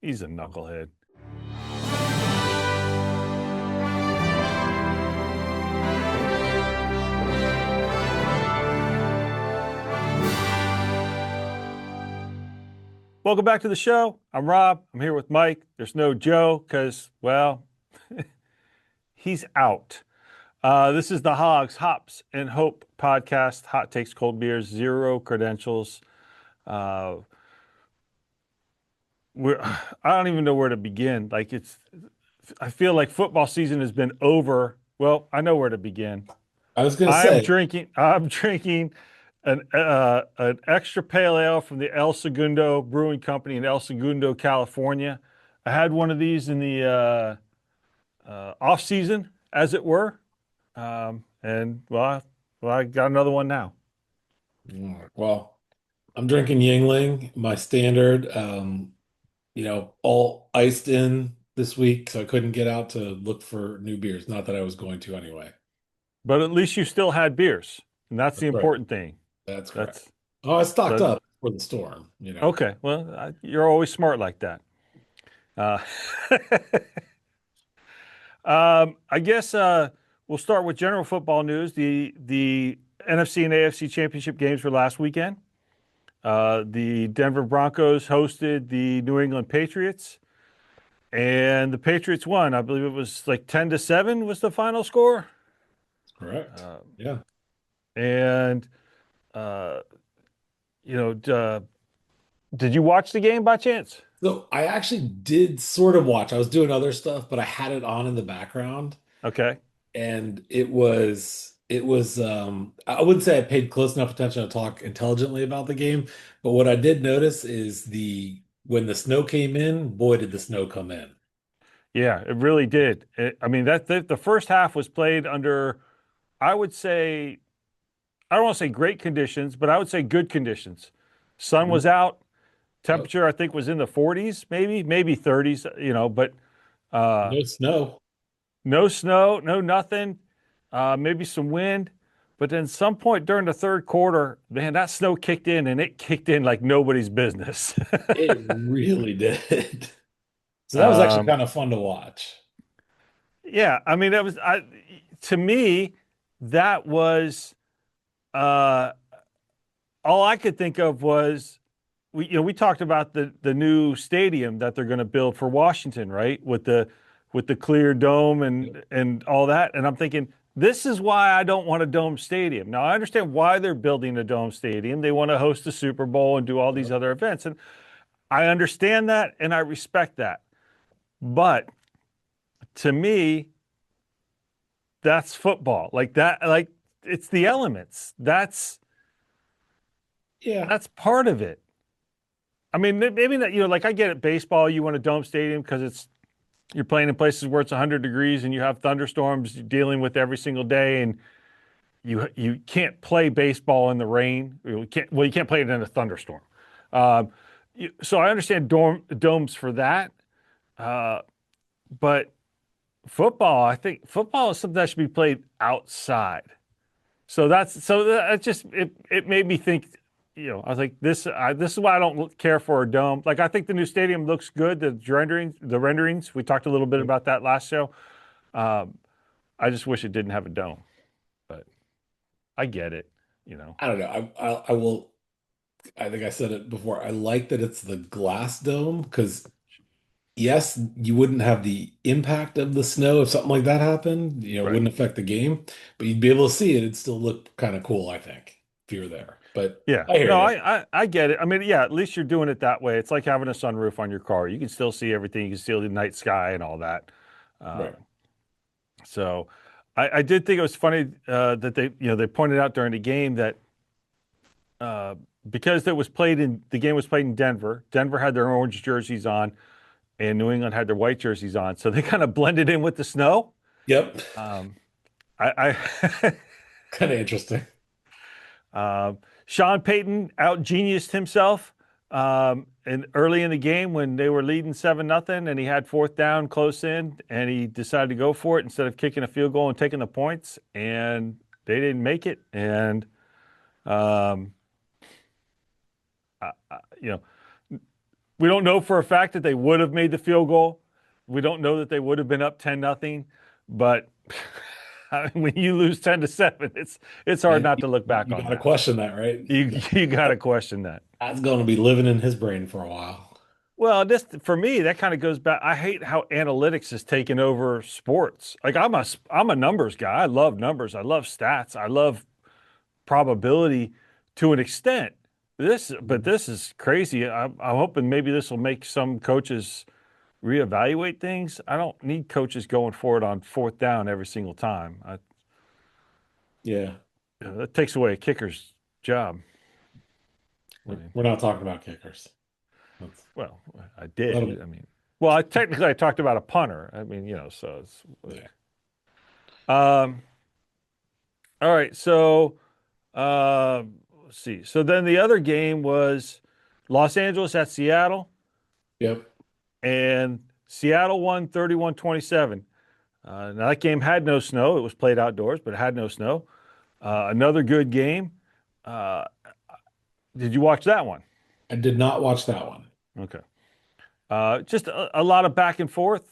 He's a knucklehead. Welcome back to the show. I'm Rob. I'm here with Mike. There's no Joe because, well, he's out. This is the Hogs, Hops, and Hope podcast. Hot takes, cold beers, zero credentials. We're, I don't even know where to begin. I feel like football season has been over. Well, I know where to begin. I was going to I'm say, drinking. I'm drinking an extra pale ale from the El Segundo Brewing Company in El Segundo, California. I had one of these in the off season, as it were, I got another one now. well, I'm drinking Yingling, my standard, all iced in this week, so I couldn't get out to look for new beers. Not that I was going to anyway. But at least you still had beers, and that's the That's right. important thing. That's correct. That's Oh, I stocked that. up for the storm. Okay. Well, you're always smart like that. Uh, I guess we'll start with general football news. The NFC and AFC Championship games were last weekend. The Denver Broncos hosted the New England Patriots, and the Patriots won. I believe it was like 10-7 was the final score. Correct. Uh, Yeah. and uh, you know, did you watch the game by chance? So I actually did sort of watch. I was doing other stuff, but I had it on in the background. Okay. And it was I wouldn't say I paid close enough attention to talk intelligently about the game, but what I did notice is the when the snow came in, boy did the snow come in. Yeah, it really did. I mean, the first half was played under, I would say, I don't want to say great conditions, but I would say good conditions. Sun Mhm. was out. Yep. Temperature, I think, was in the 40s, maybe 30s, but uh, No snow. no snow, no nothing, maybe some wind. But then some point during the third quarter, man, that snow kicked in and it kicked in like nobody's business. It really did. So that was actually um, kind of fun to watch. yeah, I mean, to me, that was uh, all I could think of was we talked about the new stadium that they're going to build for Washington, right? With the clear dome Yep. and all that. And I'm thinking, this is why I don't want a dome stadium. Now I understand why they're building a dome stadium. They want to host the Super Bowl and do all these Yep. other events. And I understand that and I respect that. But to me, that's football. Like that, like it's the elements. Yeah. That's part of it. I mean, maybe that, like I get it, baseball, you want a dome stadium because you're playing in places where it's 100 degrees and you have thunderstorms you're dealing with every single day, and you can't play baseball in the rain. You can't play it in a thunderstorm. Um, so I understand domes for that, uh, but I think football is something that should be played outside. That just it made me think. I was like, this is why I don't care for a dome. Like, I think the new stadium looks good. The renderings. We talked a little bit Yep. about that last show. Um, I just wish it didn't have a dome, but I get it. You know. I don't know. I will. I think I said it before. I like that it's the glass dome because yes, you wouldn't have the impact of the snow if something like that happened. It Right. wouldn't affect the game, but you'd be able to see it. It'd still look kind of cool, I think, if you're there. But Yeah. I hear No, you. I get it. I mean, yeah. At least you're doing it that way. It's like having a sunroof on your car. You can still see everything. You can see the night sky and all that. Right. Um, so, I did think it was funny that they pointed out during the game that uh, because the game was played in Denver. Denver had their orange jerseys on, and New England had their white jerseys on. So they kind of blended in with the snow. Yep. Um, I, Kind of interesting. Sean Payton out geniused himself. And early in the game when they were leading 7-0 and he had fourth down close in and he decided to go for it instead of kicking a field goal and taking the points, and they didn't make it. And um, you know, We don't know for a fact that they would have made the field goal. We don't know that they would have been up 10-0, but when you lose 10-7, it's hard Yeah, not to look back you on got to that. question that, right? You got to question that. That's going to be living in his brain for a while. Well, this for me, that kind of goes back. I hate how analytics has taken over sports. Like I'm a numbers guy. I love numbers. I love stats. I love probability to an extent. But this is crazy. I'm hoping maybe this will make some coaches reevaluate things. I don't need coaches going for it on fourth down every single time. Yeah, That takes away a kicker's job. I mean, we're not talking about kickers. That's, well, I let did. him, I mean, well, I talked about a punter. I mean, so it's. yeah. Um, all right, so let's see. So then the other game was Los Angeles at Seattle, Yep. and Seattle won 31-27. Now that game had no snow. It was played outdoors, but it had no snow. Another good game. Uh, did you watch that one? I did not watch that one. Okay. Just a lot of back and forth.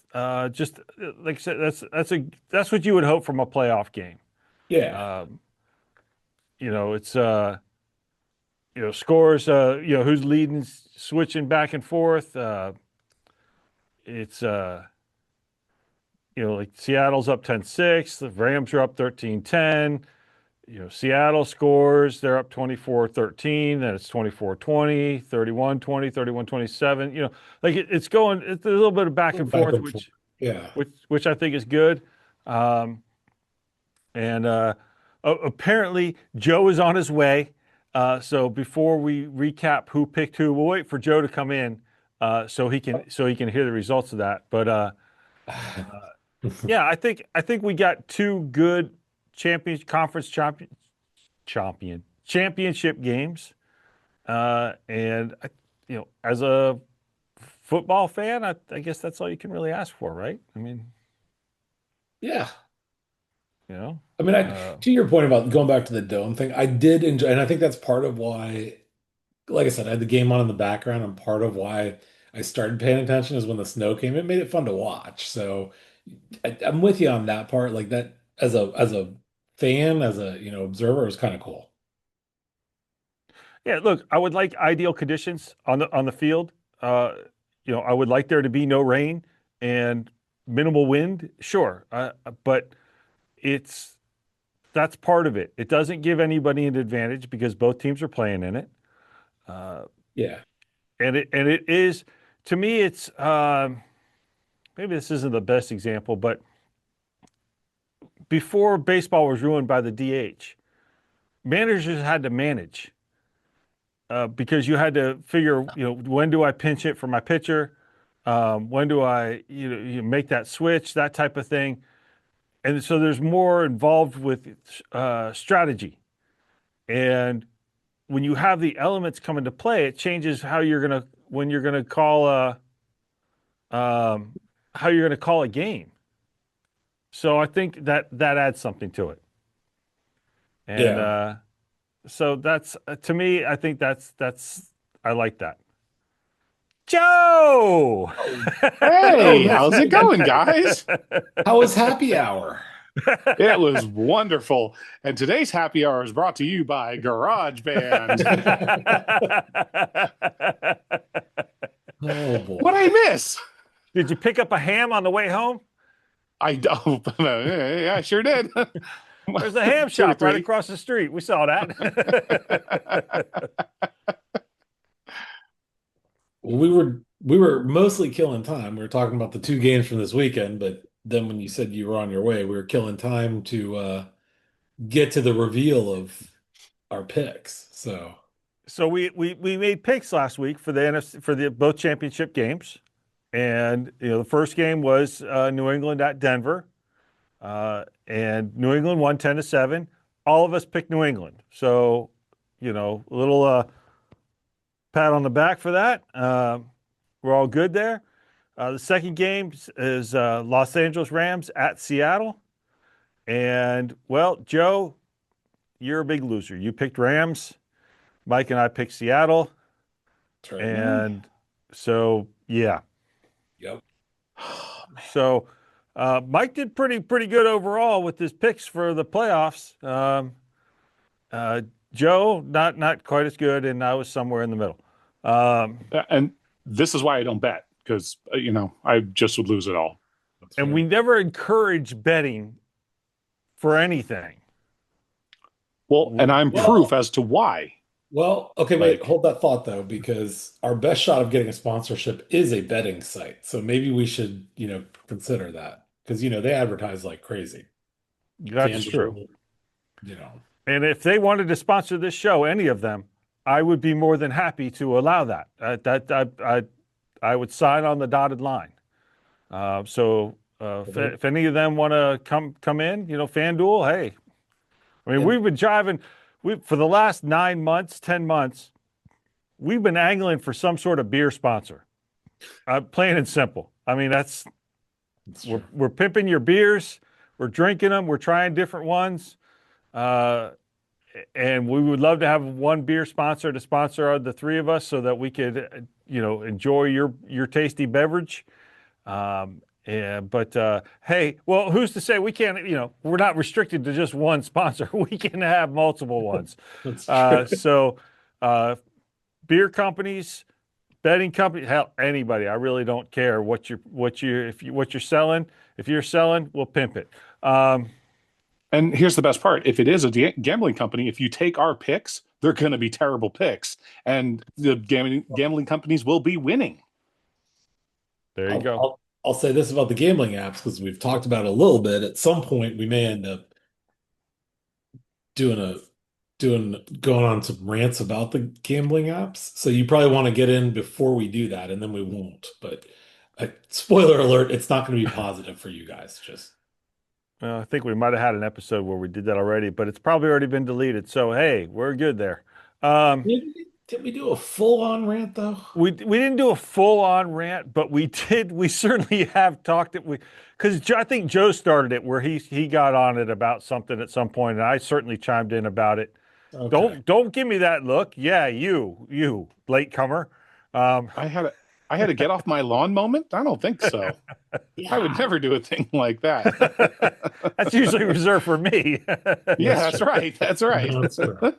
Just like I said, that's what you would hope from a playoff game. Yeah. Um, it's scores. Who's leading, switching back and forth. It's like Seattle's up 10-6. The Rams are up 13-10. Seattle scores, they're up 24-13, then it's 24-20, 31-20, 31-27. It's a little bit of back and Back forth, and forth. Yeah. which I think is good. Um, and apparently Joe is on his way. So before we recap who picked who, we'll wait for Joe to come in so he can hear the results of that. But yeah, I think we got two good championship games. And as a football fan, I guess that's all you can really ask for, right? I mean, Yeah. you know, I mean, uh, to your point about going back to the dome thing, I did enjoy, and I think that's part of why, like I said, I had the game on in the background, and part of why I started paying attention is when the snow came. It made it fun to watch. So I'm with you on that part. Like that, as a fan, as a observer, it was kind of cool. yeah. Look, I would like ideal conditions on the field. Uh, I would like there to be no rain and minimal wind. Sure, but it's that's part of it. It doesn't give anybody an advantage because both teams are playing in it. Uh, Yeah. and it is to me it's maybe this isn't the best example, but before baseball was ruined by the DH, managers had to manage because you had to figure, when do I pinch hit for my pitcher? When do I, you make that switch, that type of thing. And so there's more involved with strategy. And when you have the elements come into play, it changes when you're gonna call how you're gonna call a game. So I think that adds something to it. And Yeah. so that's to me, I think that's I like that. Joe! Oh, Hey, oh, how's it going, guys? how was happy hour? It was wonderful. And today's happy hour is brought to you by GarageBand. Oh What boy. I miss? Did you pick up a ham on the way home? I don't. Yeah, I sure did. There's a ham Two or shop right three. across the street. We saw that. We were mostly killing time. We were talking about the two games from this weekend, but then when you said you were on your way, we were killing time to get to the reveal of our picks. So So we made picks last week for the NFC for the both championship games, and the first game was New England at Denver, and New England won 10-7. All of us picked New England, so a little pat on the back for that. We're all good there. The second game is Los Angeles Rams at Seattle, and well, Joe, you're a big loser. You picked Rams. Mike and I picked Seattle. that's right. And So yeah. Yep. Oh, man. So Mike did pretty good overall with his picks for the playoffs. Uh, Joe not quite as good, and I was somewhere in the middle. And this is why I don't bet because I just would lose it all. That's And fair. we never encourage betting for anything. Well, and I'm proof Well, as to why. okay, wait, Like, hold that thought though, because our best shot of getting a sponsorship is a betting site. So maybe we should, consider that because they advertise like crazy. That's true. FanDuel, you know. And if they wanted to sponsor this show, any of them, I would be more than happy to allow that. I would sign on the dotted line. If any of them want to come in, FanDuel, hey, I mean, And we've been driving. For the last 9 months, 10 months, we've been angling for some sort of beer sponsor. Plain and simple. I mean, it's we're true. we're pimping your beers, we're drinking them, we're trying different ones, uh, and we would love to have one beer sponsor to sponsor the three of us, so that we could, enjoy your tasty beverage. But hey, well, who's to say we can't? We're not restricted to just one sponsor. We can have multiple ones. That's Uh, true. so, uh, beer companies, betting companies, hell, anybody. I really don't care what you're selling. If you're selling, we'll pimp it. and here's the best part: if it is a gambling company, if you take our picks, they're going to be terrible picks, and the gambling companies will be winning. There you I'll, go. I'll, I'll say this about the gambling apps because we've talked about it a little bit. At some point, we may end up doing a going on some rants about the gambling apps. So you probably want to get in before we do that, and then we won't. But spoiler alert, it's not going to be positive for you guys. Just I think we might have had an episode where we did that already, but it's probably already been deleted. So hey, we're good there. Um, did we do a full-on rant though? we didn't do a full on rant, but we did. We certainly have talked it. Because I think Joe started it where he got on it about something at some point, and I certainly chimed in about it. Okay. Don't give me that look. Yeah, you latecomer. Um, I had a I had a get off my lawn moment. I don't think so. I would Yeah. never do a thing like that. that's usually reserved for me. Yeah, That's that's true. right. That's right. That's true.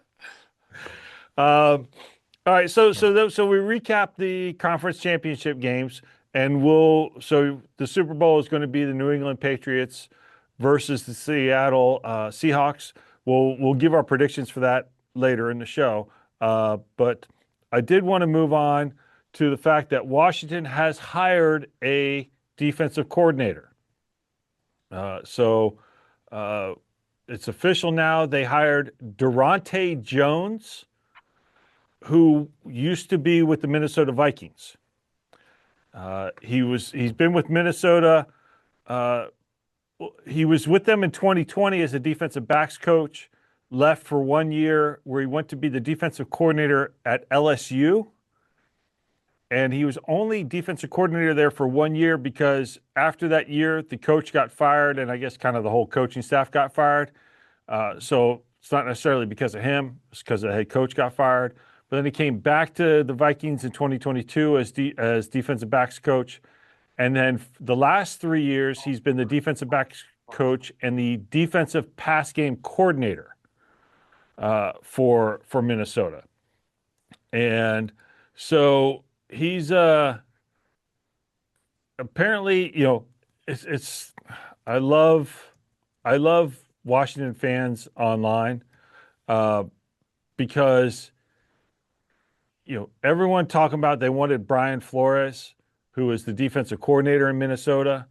All right, so we recap the conference championship games, and so the Super Bowl is going to be the New England Patriots versus the Seattle Seahawks. We'll give our predictions for that later in the show, but I did want to move on to the fact that Washington has hired a defensive coordinator. So it's official now. They hired Daronte Jones, who used to be with the Minnesota Vikings. He's been with Minnesota. Uh, he was with them in 2020 as a defensive backs coach. Left for 1 year, where he went to be the defensive coordinator at LSU. And he was only defensive coordinator there for 1 year because after that year, the coach got fired, and I guess kind of the whole coaching staff got fired. So it's not necessarily because of him; it's because the head coach got fired. But then he came back to the Vikings in 2022 as defensive backs coach, and then the last 3 years he's been the defensive backs coach and the defensive pass game coordinator for Minnesota. And so he's apparently, it's I love I love Washington fans online, uh, because everyone talking about they wanted Brian Flores, who was the defensive coordinator in Minnesota.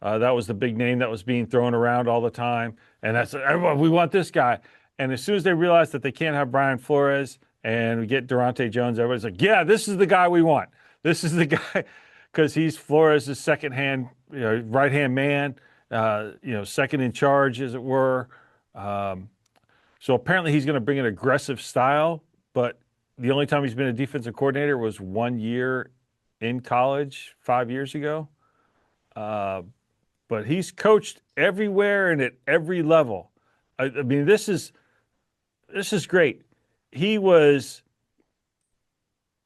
That was the big name that was being thrown around all the time, and that's everyone. We want this guy. And as soon as they realize that they can't have Brian Flores and we get Daronte Jones, everybody's like, "Yeah, this is the guy we want. This is the guy," because he's Flores' second hand, right hand man, second in charge, as it were. Um, so apparently he's going to bring an aggressive style, but the only time he's been a defensive coordinator was 1 year in college 5 years ago. Uh, but he's coached everywhere and at every level. I mean, this is great. He was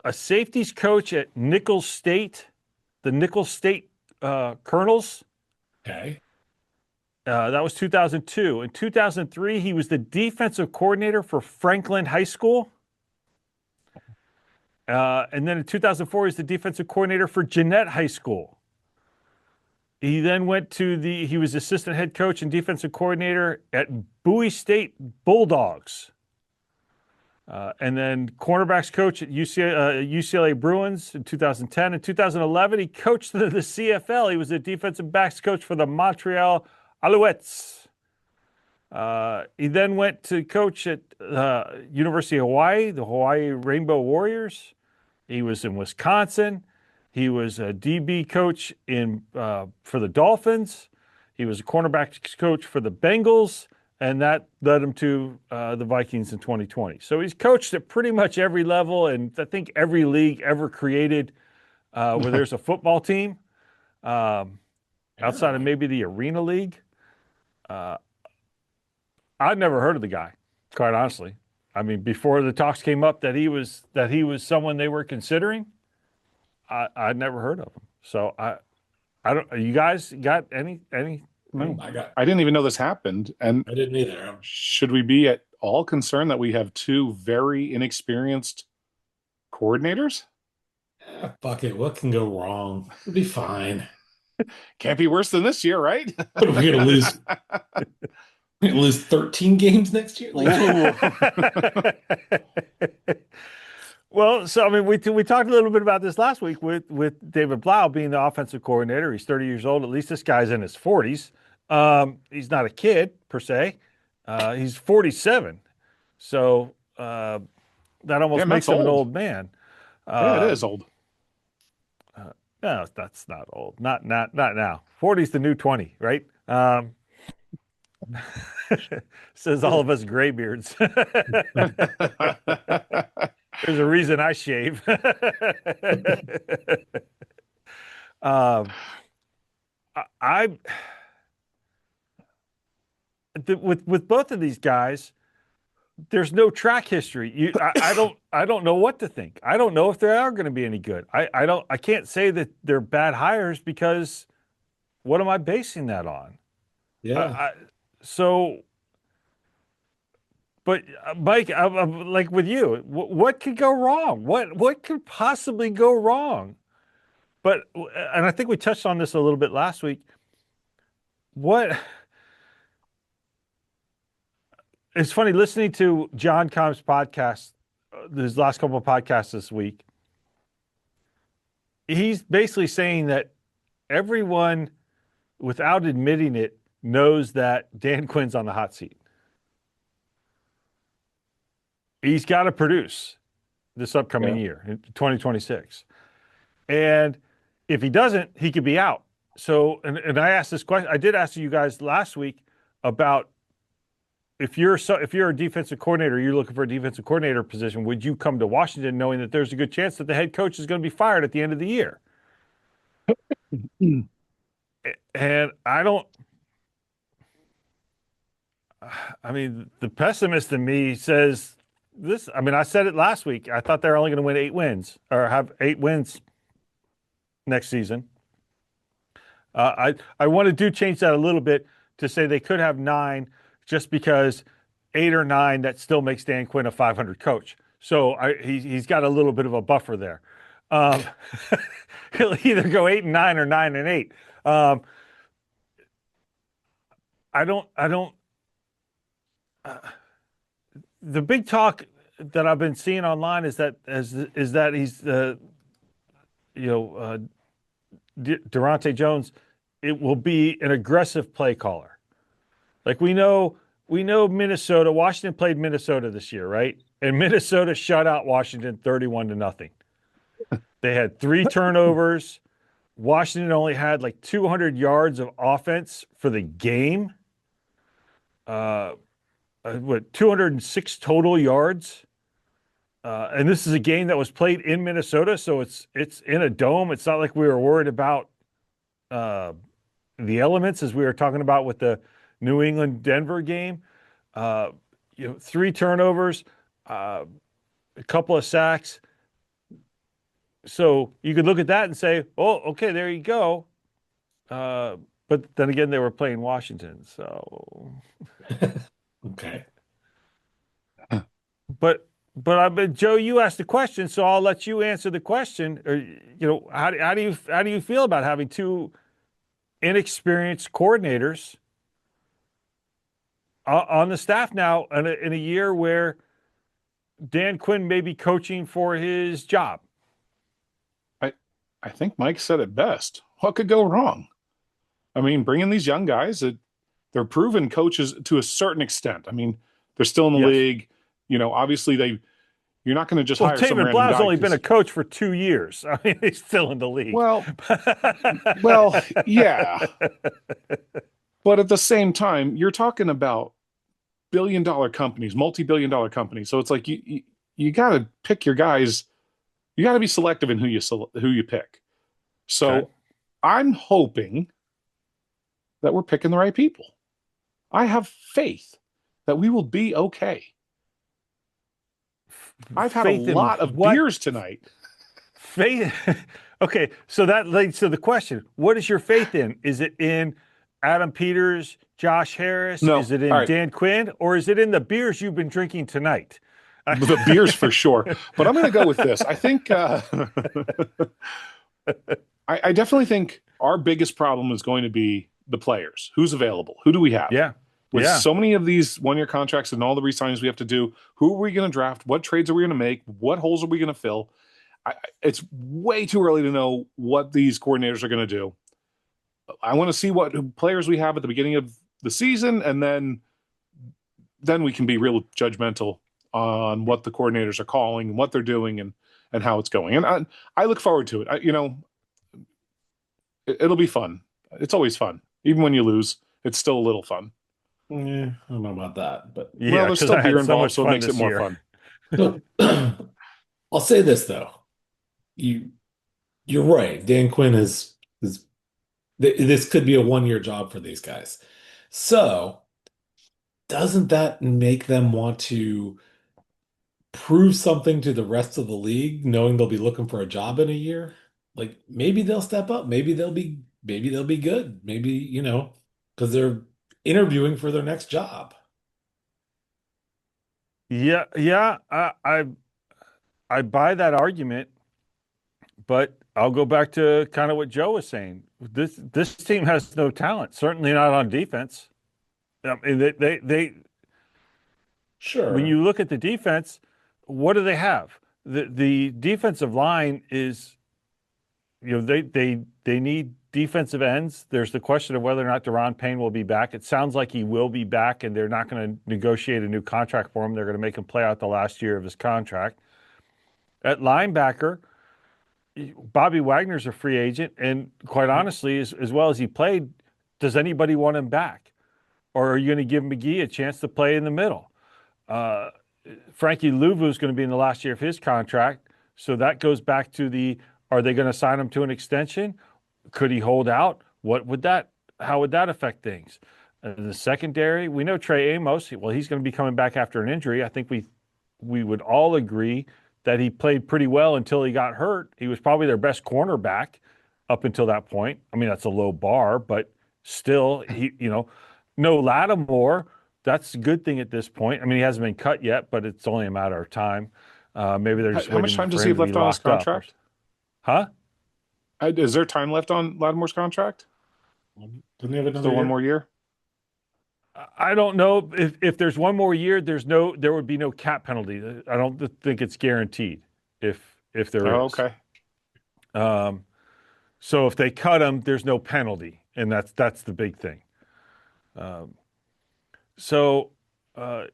a safeties coach at Nicholls State, the Nicholls State Colonels. Okay. That was 2002. In 2003, he was the defensive coordinator for Franklin High School. And then in 2004, he's the defensive coordinator for Jeanette High School. He then he was assistant head coach and defensive coordinator at Bowie State Bulldogs. And then cornerbacks coach at UCLA Bruins in 2010. In 2011, he coached the CFL. He was the defensive backs coach for the Montreal Alouettes. He then went to coach at University of Hawaii, the Hawaii Rainbow Warriors. He was in Wisconsin. He was a DB coach for the Dolphins. He was a cornerback coach for the Bengals, and that led him to the Vikings in 2020. So he's coached at pretty much every level, and I think every league ever created where there's a football team, outside of maybe the Arena League. I'd never heard of the guy, quite honestly. I mean, before the talks came up that he was someone they were considering, I'd never heard of him. So I don't. You guys got any? No, I didn't even know this happened. And I didn't either. should we be at all concerned that we have two very inexperienced coordinators? Fuck it. What can go wrong? It'll be fine. Can't be worse than this year, right? What are we gonna lose? We're gonna lose 13 games next year. Well, so I mean, we talked a little bit about this last week with David Blau being the offensive coordinator. He's 30 years old. At least this guy's in his 40s. He's not a kid per se. He's 47, so that almost makes him an old man. Yeah, it is old. No, that's not old. Not now. 40 is the new 20, right? Says all of us graybeards. There's a reason I shave. With both of these guys, there's no track history. I don't know what to think. I don't know if they are going to be any good. I can't say that they're bad hires because what am I basing that on? Yeah. But Mike, I'm like with you, what could go wrong? What could possibly go wrong? And I think we touched on this a little bit last week. It's funny listening to John Combs' podcast, his last couple of podcasts this week. He's basically saying that everyone, without admitting it, knows that Dan Quinn's on the hot seat. He's got to produce this upcoming year in 2026. And if he doesn't, he could be out. So, and I asked this question, I did ask you guys last week about if you're a defensive coordinator, you're looking for a defensive coordinator position, would you come to Washington knowing that there's a good chance that the head coach is going to be fired at the end of the year? And the pessimist in me says this. I mean, I said it last week. I thought they're only going to win 8 wins or have 8 wins next season. I want to change that a little bit to say they could have 9 just because 8 or 9, that still makes Dan Quinn a 500 coach. So he's got a little bit of a buffer there. He'll either go 8-9 or 9-8. The big talk that I've been seeing online is that he's Daronte Jones, it will be an aggressive play caller. Like we know Minnesota, Washington played Minnesota this year, right? And Minnesota shut out Washington 31-0. They had 3 turnovers. Washington only had like 200 yards of offense for the game. 206 total yards. And this is a game that was played in Minnesota, so it's in a dome. It's not like we were worried about the elements as we were talking about with the New England-Denver game. 3 turnovers, a couple of sacks. So you could look at that and say, oh, okay, there you go. But then again, they were playing Washington. So, Okay. but Joe, you asked the question, so I'll let you answer the question. Or, how do you feel about having two inexperienced coordinators on the staff now in a year where Dan Quinn may be coaching for his job? I I think Mike said it best. What could go wrong? I mean, bringing these young guys that they're proven coaches to a certain extent. I mean, they're still in the Yes. league. Obviously you're not going to just Well, hire some David random Blau's guy only been a because, coach for 2 years. I mean, he's still in the league. well, yeah. But at the same time, you're talking about billion-dollar companies, multi-billion-dollar companies. So it's like you got to pick your guys. You got to be selective in who you pick. So Okay. I'm hoping that we're picking the right people. I have faith that we will be okay. I've had a Faith in lot of what? beers tonight. Faith. Okay, so that leads to the question: what is your faith in? Is it in Adam Peters, Josh Harris? No, Is it all in right, Dan Quinn, or is it in the beers you've been drinking tonight? the beers for sure. But I'm going to go with this. I think I definitely think our biggest problem is going to be the players. Who's available? Who do we have? Yeah, With yeah. so many of these one-year contracts and all the re-signings we have to do, who are we going to draft? What trades are we going to make? What holes are we going to fill? It's way too early to know what these coordinators are going to do. I want to see what players we have at the beginning of the season, and then we can be real judgmental on what the coordinators are calling and what they're doing and how it's going. And I look forward to it. It'll be fun. It's always fun, even when you lose. It's still a little fun. Yeah, I don't know about that, but Well, Yeah, there's because still I beer had so involved, much so it fun makes it this more year. fun. so, I'll say this though. You're right. Dan Quinn is this could be a 1 year job for these guys. So, doesn't that make them want to prove something to the rest of the league, knowing they'll be looking for a job in a year? Like maybe they'll step up, maybe they'll be good. Maybe, because they're interviewing for their next job. Yeah, yeah. I buy that argument, but I'll go back to kind of what Joe was saying. This team has no talent. Certainly not on defense. I mean, they when Sure. you look at the defense, what do they have? The defensive line is, they need defensive ends. There's the question of whether or not Daron Payne will be back. It sounds like he will be back, and they're not going to negotiate a new contract for him. They're going to make him play out the last year of his contract. At linebacker, Bobby Wagner's a free agent, and quite honestly, as well as he played, does anybody want him back? Or are you going to give McGee a chance to play in the middle? Uh, Frankie Louvu is going to be in the last year of his contract, so that goes back to are they going to sign him to an extension? Could he hold out? How would that affect things? The secondary, we know Trey Amos. Well, he's going to be coming back after an injury. I think we would all agree that he played pretty well until he got hurt. He was probably their best cornerback up until that point. I mean, that's a low bar, but still, no Lattimore. That's a good thing at this point. I mean, he hasn't been cut yet, but it's only a matter of time. Maybe they're just How much waiting time does for he him have to be left on his locked up. contract? Huh? Is there time left on Lattimore's contract? Doesn't he have another Still one year? more year? I don't know if there's one more year. There would be no cap penalty. I don't think it's guaranteed. If there Oh, is, okay. so if they cut him, there's no penalty, and that's the big thing. Um, so, uh,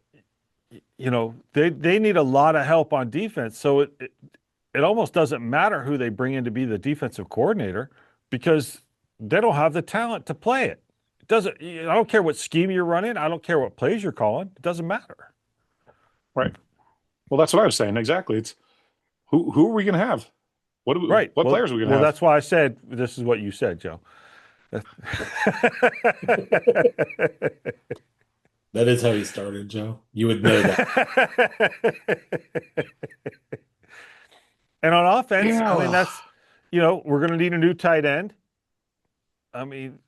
they need a lot of help on defense. So it almost doesn't matter who they bring in to be the defensive coordinator because they don't have the talent to play it. It doesn't. I don't care what scheme you're running. I don't care what plays you're calling. It doesn't matter. Right. Well, that's what I was saying. Exactly. It's who are we going to have? Right. What Well, players are we going to well, have? that's why I said this is what you said, Joe. That is how he started, Joe. You would know that. And on offense, I mean, Yeah. we're going to need a new tight end. I mean,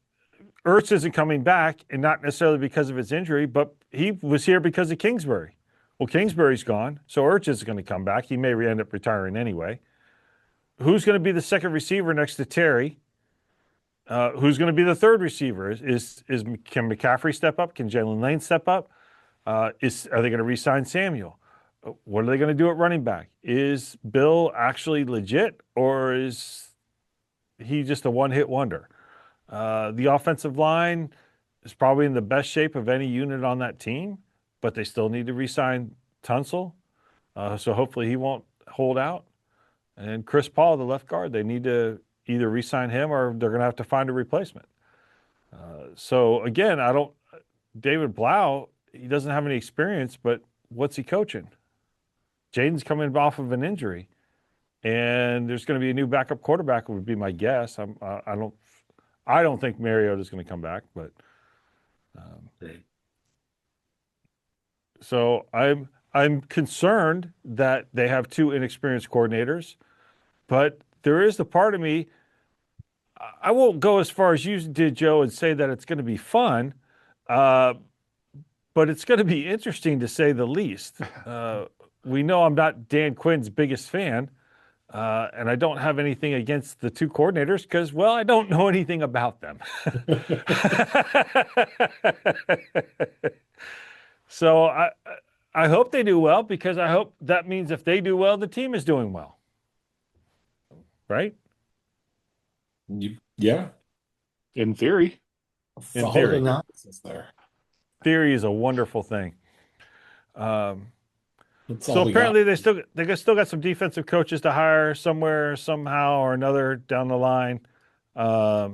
Ertz isn't coming back, and not necessarily because of his injury, but he was here because of Kingsbury. Well, Kingsbury's gone, so Ertz is going to come back. He may end up retiring anyway. Who's going to be the second receiver next to Terry? Who's going to be the third receiver? Can McCaffrey step up? Can Jalen Lane step up? Are they going to re-sign Samuel? What are they going to do at running back? Is Bill actually legit, or is he just a one-hit wonder? The offensive line is probably in the best shape of any unit on that team, but they still need to re-sign Tunsil. So hopefully he won't hold out. And Chris Paul, the left guard, they need to either re-sign him or they're going to have to find a replacement. So again, David Blau, he doesn't have any experience, but what's he coaching? Jaden's coming off of an injury, and there's going to be a new backup quarterback, would be my guess. I don't think Mariota's going to come back, but Great. so I'm concerned that they have two inexperienced coordinators, but there is the part of me. I won't go as far as you did, Joe, and say that it's going to be fun, but it's going to be interesting to say the least. We know I'm not Dan Quinn's biggest fan, and I don't have anything against the two coordinators because, well, I don't know anything about them. So I hope they do well, because I hope that means if they do well, the team is doing well. Right? Yeah. In theory. In Solid theory. analysis there. Theory is a wonderful thing. That's all So we apparently got. they still got some defensive coaches to hire somewhere, somehow or another down the line. But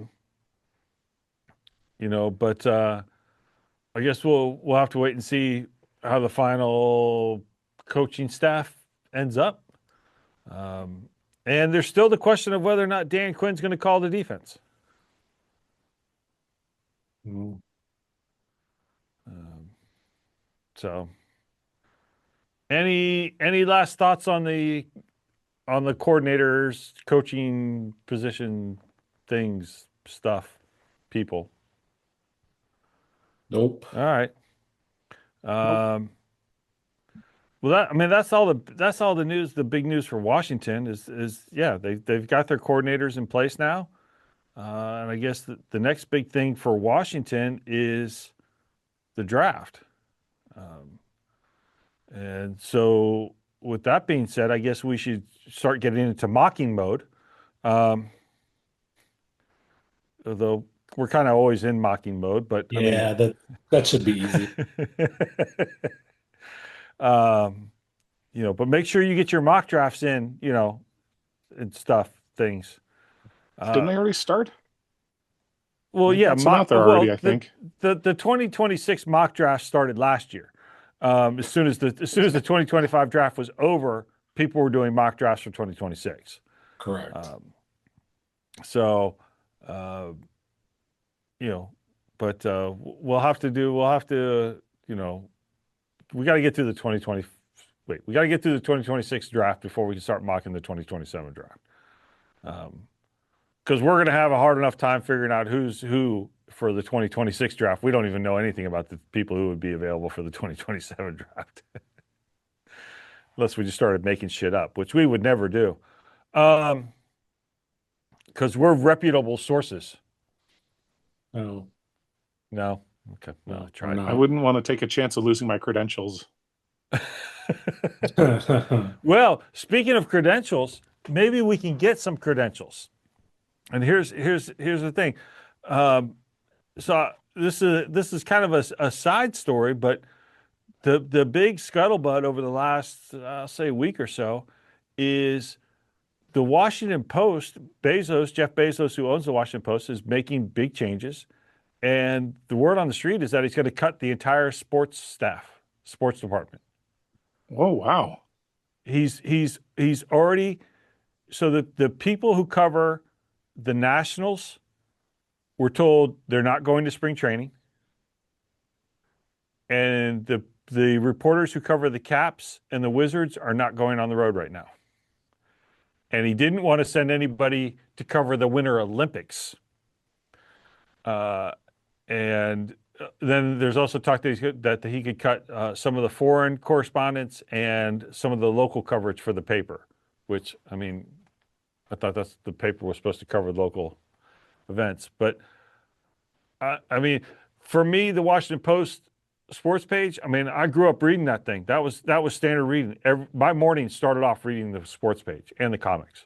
I guess we'll have to wait and see how the final coaching staff ends up. And there's still the question of whether or not Dan Quinn's going to call the defense. Mm. So, any last thoughts on the coordinators, coaching position, things, stuff, people? Nope. All right. Well, that's all the news. The big news for Washington is they've got their coordinators in place now, and I guess the next big thing for Washington is the draft. And so, with that being said, I guess we should start getting into mocking mode. Although we're kind of always in mocking mode, but Yeah, that should be easy. But make sure you get your mock drafts in, and things. Didn't they already start? Well, We've yeah, got some out there already, I think. The 2026 mock draft started last year. As soon as the 2025 draft was over, people were doing mock drafts for 2026. Correct. But we'll have to, we got to get through the 2020. Wait, we got to get through the 2026 draft before we can start mocking the 2027 draft. Because we're going to have a hard enough time figuring out who's who for the 2026 draft. We don't even know anything about the people who would be available for the 2027 draft. Unless we just started making shit up, which we would never do. Because we're reputable sources. Oh. No? Okay. No, No, try I'm it. not. I wouldn't want to take a chance of losing my credentials. Well, speaking of credentials, maybe we can get some credentials. And here's the thing. So this is kind of a side story, but the big scuttlebutt over the last I'll say week or so is the Washington Post. Jeff Bezos, who owns the Washington Post, is making big changes, and the word on the street is that he's going to cut the entire sports department. Oh, wow. He's already, so the people who cover the Nationals were told they're not going to spring training, and the reporters who cover the Caps and the Wizards are not going on the road right now. and he didn't want to send anybody to cover the Winter Olympics. And then there's also talk that he could cut some of the foreign correspondence and some of the local coverage for the paper, which, I mean, I thought the paper was supposed to cover local events. But, I mean, for me, the Washington Post sports page, I mean, I grew up reading that thing. That was standard reading. My morning started off reading the sports page and the comics.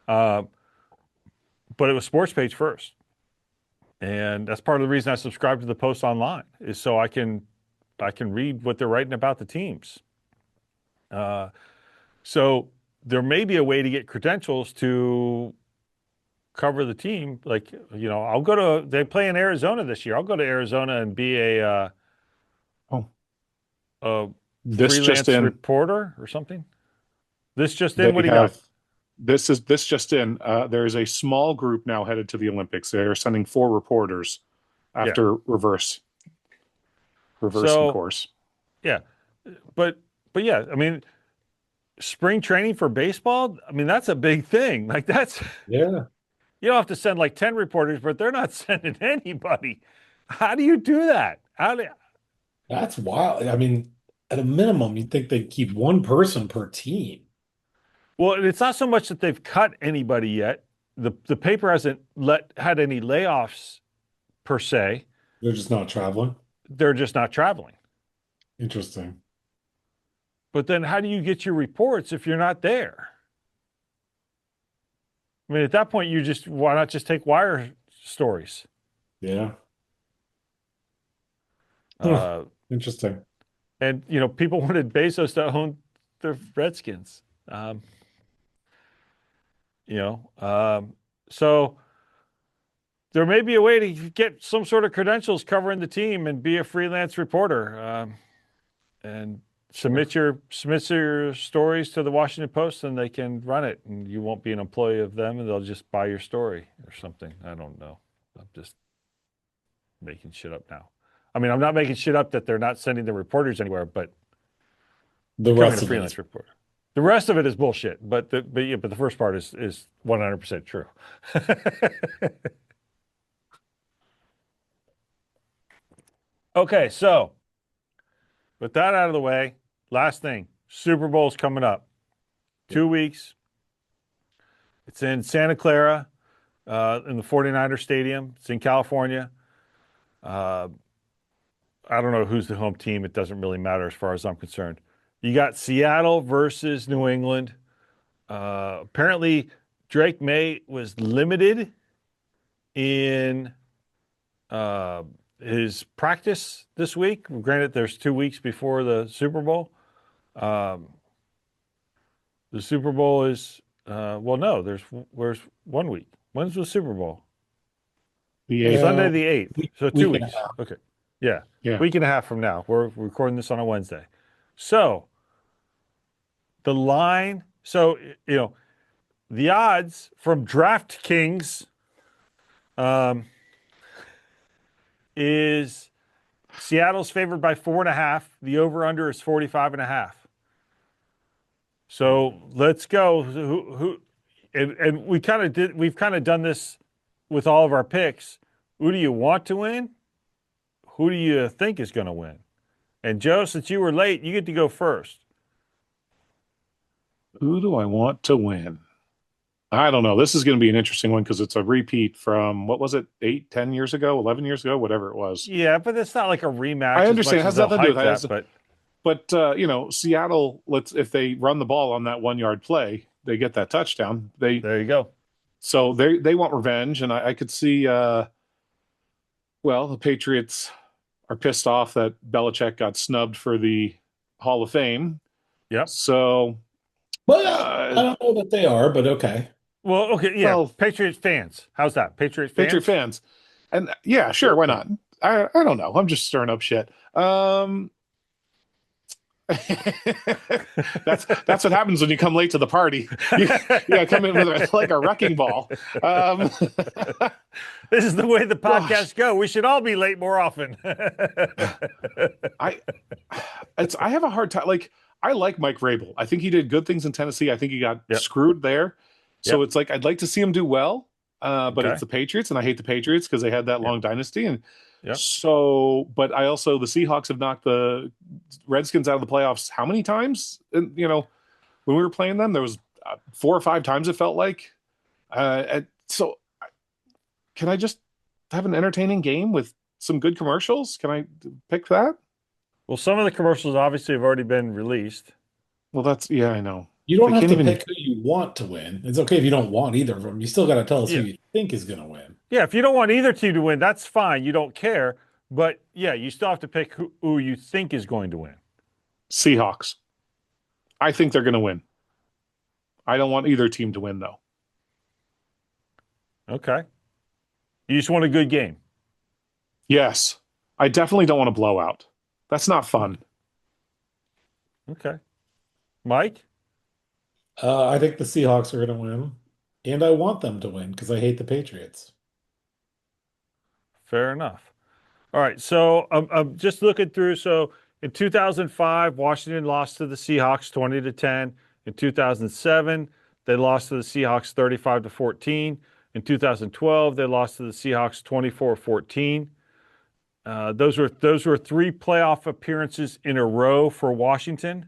But it was sports page first. And that's part of the reason I subscribe to the Post online, is so I can read what they're writing about the teams. So there may be a way to get credentials to cover the team. Like, you know, they play in Arizona this year. I'll go to Arizona and be a This just freelance in. reporter or something. This just They in. What do you got? have this just in. There is a small group now headed to the Olympics. They're sending 4 reporters after reversing course. Yeah, but yeah, I mean, spring training for baseball, I mean, that's a big thing. Like, that's, Yeah. you don't have to send like 10 reporters, but they're not sending anybody. How do you do that? That's wild. I mean, at a minimum, you'd think they'd keep one person per team. Well, it's not so much that they've cut anybody yet. The paper hasn't had any layoffs per se. They're just not traveling. They're just not traveling. Interesting. But then how do you get your reports if you're not there? I mean, at that point, why not just take wire stories? Yeah. Interesting. And, you know, people wanted Bezos to own the Redskins. So there may be a way to get some sort of credentials covering the team and be a freelance reporter, and submit your stories to the Washington Post, and they can run it, and you won't be an employee of them, and they'll just buy your story or something. I don't know. I'm just making shit up now. I mean, I'm not making shit up that they're not sending the reporters anywhere, but The becoming rest a of freelance it. reporter. The rest of it is bullshit, but the first part is 100% true. Okay, so with that out of the way, last thing, Super Bowl's coming up. 2 weeks. It's in Santa Clara, in the 49er Stadium. It's in California. I don't know who's the home team. It doesn't really matter as far as I'm concerned. You got Seattle versus New England. Apparently, Drake May was limited in his practice this week. Granted, there's 2 weeks before the Super Bowl. The Super Bowl is, no, there's 1 week. When's the Super Bowl? Sunday the 8th. So 2 week and weeks. a half. Okay. Yeah. Yeah. Week and a half from now. We're recording this on a Wednesday. So the line, the odds from DraftKings is Seattle's favored by 4.5. The over-under is 45.5. So let's go. And we've kind of done this with all of our picks. Who do you want to win? Who do you think is going to win? And Joe, since you were late, you get to go first. Who do I want to win? I don't know. This is going to be an interesting one because it's a repeat from, what was it, 8, 10 years ago, 11 years ago, whatever it was. Yeah, but it's not like a rematch. I understand. As It has much as nothing to do they'll with hype that. But But Seattle, if they run the ball on that 1 yard play, they get that touchdown. there you go. So they want revenge, and I could see. The Patriots are pissed off that Belichick got snubbed for the Hall of Fame. Yep. So, Well, I don't know that they are, but okay. Well, okay, yeah. Well, Patriots fans. How's that? Patriot fans? Patriot fans, and yeah, sure, why not? I don't know. I'm just stirring up shit. That's what happens when you come late to the party. You come in with like a wrecking ball. This is the way the podcasts go. We should all be late more often. I have a hard time. Like, I like Mike Vrabel. I think he did good things in Tennessee. I think he got screwed there. So Yep. it's like I'd like to see them do well, but it's Okay. the Patriots, and I hate the Patriots because they had that Yep. long dynasty. And Yep. so, but I also the Seahawks have knocked the Redskins out of the playoffs how many times? And when we were playing them, there was 4 or 5 times it felt like. And so, can I just have an entertaining game with some good commercials? Can I pick that? Well, some of the commercials obviously have already been released. Well, that's yeah, I know. You don't They have can't to even. pick who you want to win. It's okay if you don't want either of them. You still got to tell us who Yeah. you think is going to win. Yeah. If you don't want either team to win, that's fine. You don't care. But yeah, you still have to pick who you think is going to win. Seahawks. I think they're going to win. I don't want either team to win though. Okay. You just want a good game. Yes, I definitely don't want a blowout. That's not fun. Okay. Mike? I think the Seahawks are going to win, and I want them to win because I hate the Patriots. Fair enough. All right. So I'm just looking through. So in 2005, Washington lost to the Seahawks 20-10. In 2007, they lost to the Seahawks 35-14. In 2012, they lost to the Seahawks 24-14. Those were three playoff appearances in a row for Washington.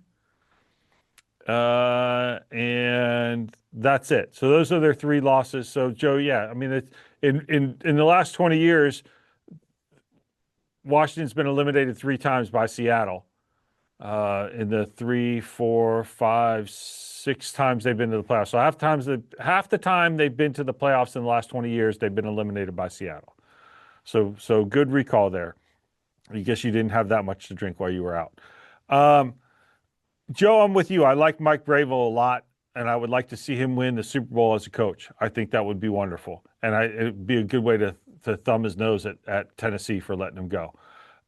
And that's it. So those are their three losses. So Joe, yeah, I mean, in the last 20 years, Washington's been eliminated three times by Seattle. In the three, four, five, 6 times they've been to the playoffs. So half the time they've been to the playoffs in the last 20 years, they've been eliminated by Seattle. So good recall there. I guess you didn't have that much to drink while you were out. Joe, I'm with you. I like Mike Vrabel a lot, and I would like to see him win the Super Bowl as a coach. I think that would be wonderful, and it'd be a good way to thumb his nose at Tennessee for letting him go.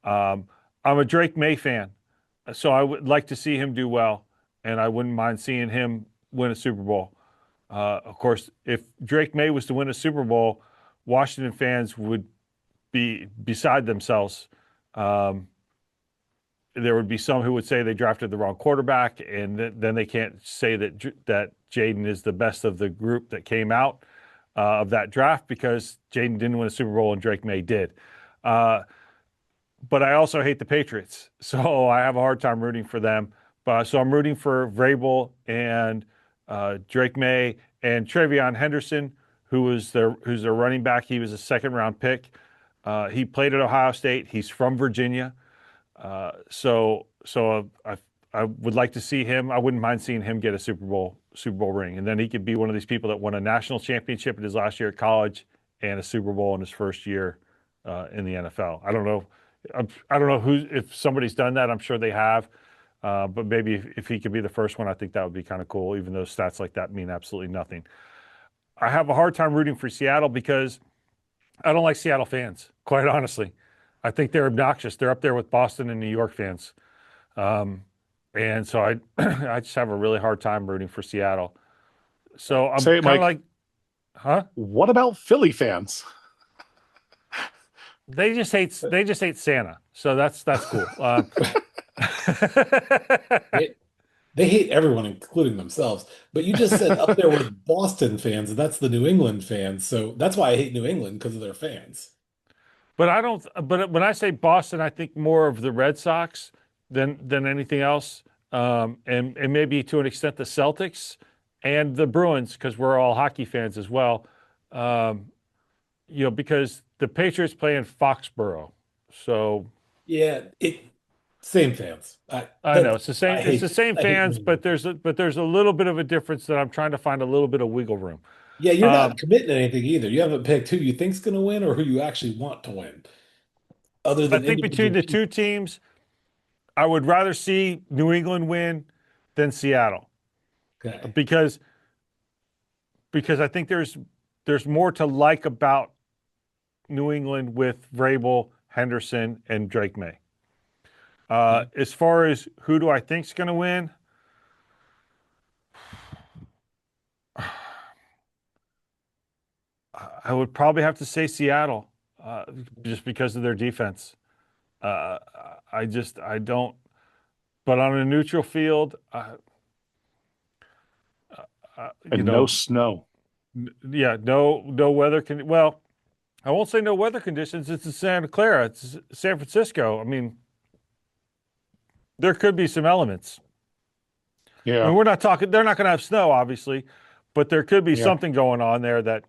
I'm a Drake May fan, so I would like to see him do well, and I wouldn't mind seeing him win a Super Bowl. Of course, if Drake May was to win a Super Bowl, Washington fans would be beside themselves. There would be some who would say they drafted the wrong quarterback, and then they can't say that Jaden is the best of the group that came out of that draft because Jaden didn't win a Super Bowl and Drake May did. But I also hate the Patriots, so I have a hard time rooting for them. So I'm rooting for Vrabel and Drake May and Travion Henderson, who's their running back. He was a second-round pick. He played at Ohio State. He's from Virginia. So I would like to see him. I wouldn't mind seeing him get a Super Bowl ring, and then he could be one of these people that won a national championship in his last year at college and a Super Bowl in his first year in the NFL. I don't know. I don't know if somebody's done that. I'm sure they have, but maybe if he could be the first one, I think that would be kind of cool. Even though stats like that mean absolutely nothing. I have a hard time rooting for Seattle because I don't like Seattle fans, quite honestly. I think they're obnoxious. They're up there with Boston and New York fans. And so I I just have a really hard time rooting for Seattle. So I'm Say it, kind of Mike. like, huh? What about Philly fans? They just hate Santa. So that's cool. They, they hate everyone, including themselves. But you just said up there with Boston fans, and that's the New England fans. So that's why I hate New England because of their fans. But I don't. But when I say Boston, I think more of the Red Sox than anything else, and maybe to an extent the Celtics and the Bruins because we're all hockey fans as well. Um, because the Patriots play in Foxborough, so Yeah, same fans. I know it's the I same. It's the hate same I hate New fans, but England. there's a little bit of a difference that I'm trying to find a little bit of wiggle room. Yeah, you're not Um, committing to anything either. You haven't picked who you think's going to win or who you actually want to win, other I than think between individual the two people. teams, I would rather see New England win than Seattle Okay. because I think there's more to like about New England with Vrabel, Henderson, and Drake May. Okay. As far as who do I think's going to win, I would probably have to say Seattle, just because of their defense. Uh, I don't. But on a neutral field, you And no know, snow. Yeah, no weather can. Well, I won't say no weather conditions. It's in Santa Clara. It's San Francisco. I mean, there could be some elements. I Yeah, mean, we're not talking. They're not going to have snow, obviously, but there could be yeah. something going on there that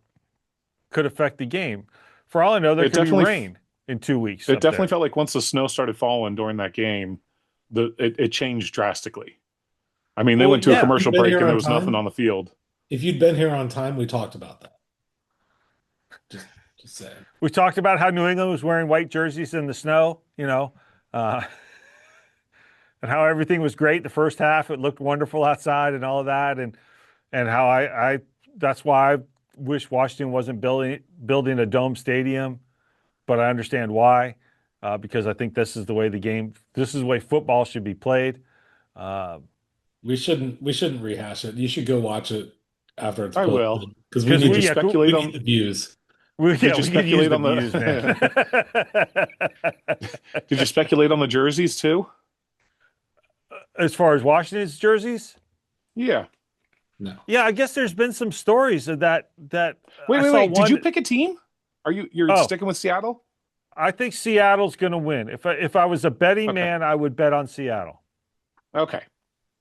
could affect the game. For all I know, there It could be definitely rain in 2 weeks it up definitely there. felt like once the snow started falling during that game, it changed drastically. I mean, they Well, went to a yeah, You've commercial been break here and there on was nothing time. on the field. If you'd been here on time, we talked about that. Just saying. we talked about how New England was wearing white jerseys in the snow. Uh, and how everything was great the first half. It looked wonderful outside and all of that, and how I that's why I wish Washington wasn't building a dome stadium, but I understand why, because I think this is the way football should be played. Uh, We shouldn't rehash it. You should go watch it after it's I will. posted because we because Did need you the we speculate need on the views. did you we could use speculate the on views, man. the did you speculate on the jerseys too? As far as Washington's jerseys, Yeah. No. yeah, I guess there's been some stories of that Wait, I wait, saw wait. Did you one. pick a team? You're Oh, sticking with Seattle? I think Seattle's going to win. If I was a betting Okay. man, I would bet on Seattle. Okay.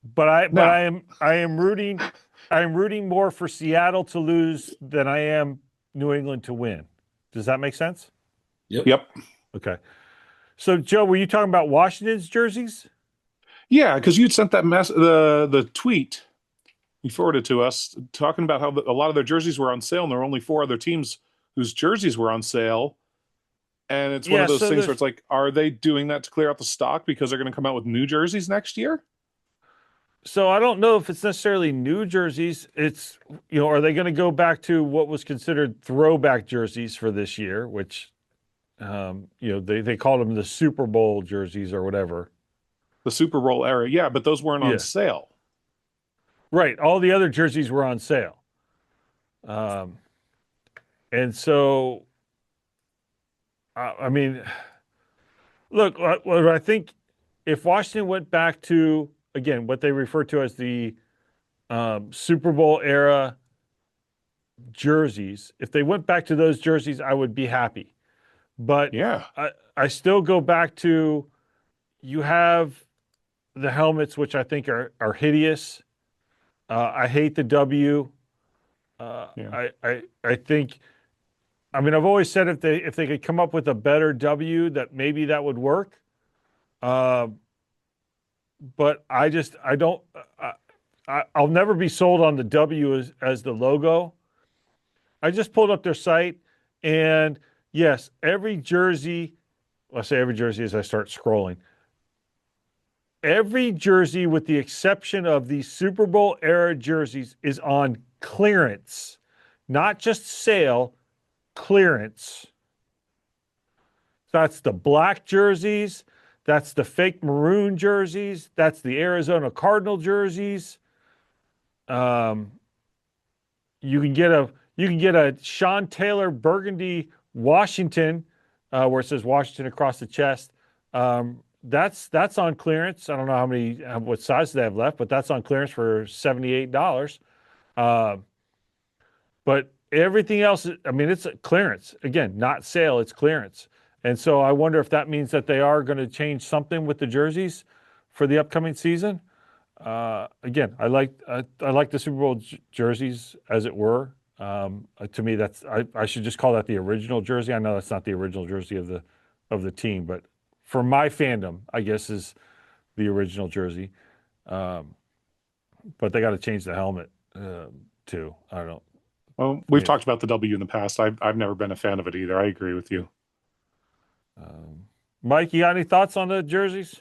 But Now, I am rooting more for Seattle to lose than I am New England to win. Does that make sense? Yep. yep. Okay. So Joe, were you talking about Washington's jerseys? Yeah, because you'd sent that the tweet you forwarded to us talking about how a lot of their jerseys were on sale, and there were only four other teams whose jerseys were on sale. And it's one Yeah, of those so things where there's it's like, are they doing that to clear out the stock because they're going to come out with new jerseys next year? so I don't know if it's necessarily new jerseys. It's are they going to go back to what was considered throwback jerseys for this year, which they called them the Super Bowl jerseys or whatever. The Super Bowl era, yeah, but those weren't on Yeah. sale. Right. All the other jerseys were on sale. Um, and so I mean, look, what I think if Washington went back to, again, what they refer to as the Super Bowl era jerseys, if they went back to those jerseys, I would be happy. But Yeah, I still go back to you have the helmets, which I think are hideous. I hate the W. yeah. I think. I mean, I've always said if they could come up with a better W, that maybe that would work. Uh, but I don't. I'll never be sold on the W as the logo. I just pulled up their site, and yes, every jersey. I say every jersey as I start scrolling. Every jersey, with the exception of the Super Bowl era jerseys, is on clearance, not just sale, clearance. That's the black jerseys. That's the fake maroon jerseys. That's the Arizona Cardinal jerseys. Um, you can get a Sean Taylor burgundy Washington, where it says Washington across the chest. That's on clearance. I don't know what size they have left, but that's on clearance for $78. But everything else, I mean, it's a clearance. Again, not sale, it's clearance. And so I wonder if that means that they are going to change something with the jerseys for the upcoming season. Again, I like the Super Bowl jerseys as it were. To me, I should just call that the original jersey. I know that's not the original jersey of the team, but for my fandom, I guess is the original jersey. But they got to change the helmet too. I don't. Well, I we've mean, talked about the W in the past. I've never been a fan of it either. I agree with you. Mike, you got any thoughts on the jerseys?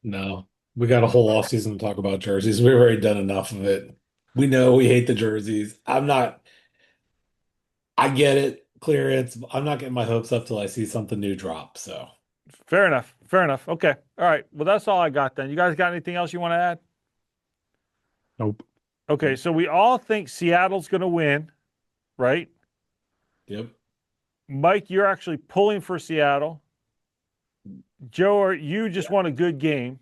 No. We got a whole off season to talk about jerseys. We've already done enough of it. We know we hate the jerseys. I get it. Clearance. I'm not getting my hopes up till I see something new drop. So Fair enough. Fair enough. Okay. All right. Well, that's all I got then. You guys got anything else you want to add? Nope. Okay. So we all think Seattle's going to win, right? yep. Mike, you're actually pulling for Seattle. Joe, you just want a good game.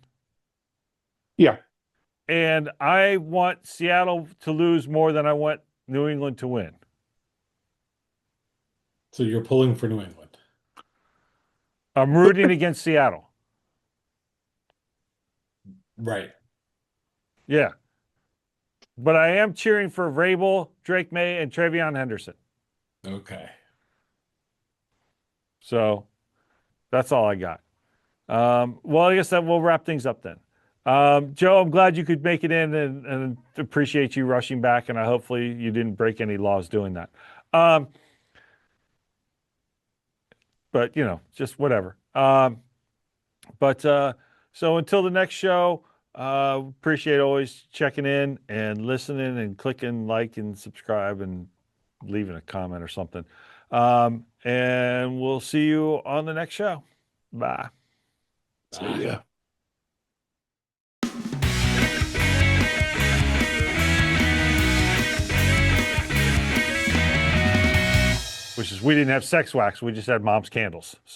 Yeah. and I want Seattle to lose more than I want New England to win. So you're pulling for New England. I'm rooting against Seattle. Right. Yeah. But I am cheering for Vrabel, Drake May, and Travion Henderson. Okay. So that's all I got. Well, I guess that we'll wrap things up then. Joe, I'm glad you could make it in and appreciate you rushing back, and hopefully you didn't break any laws doing that. But, just whatever. So until the next show, appreciate always checking in and listening and clicking like and subscribe and leaving a comment or something. And we'll see you on the next show. Bye. See ya. Which is, we didn't have sex wax. We just had mom's candles.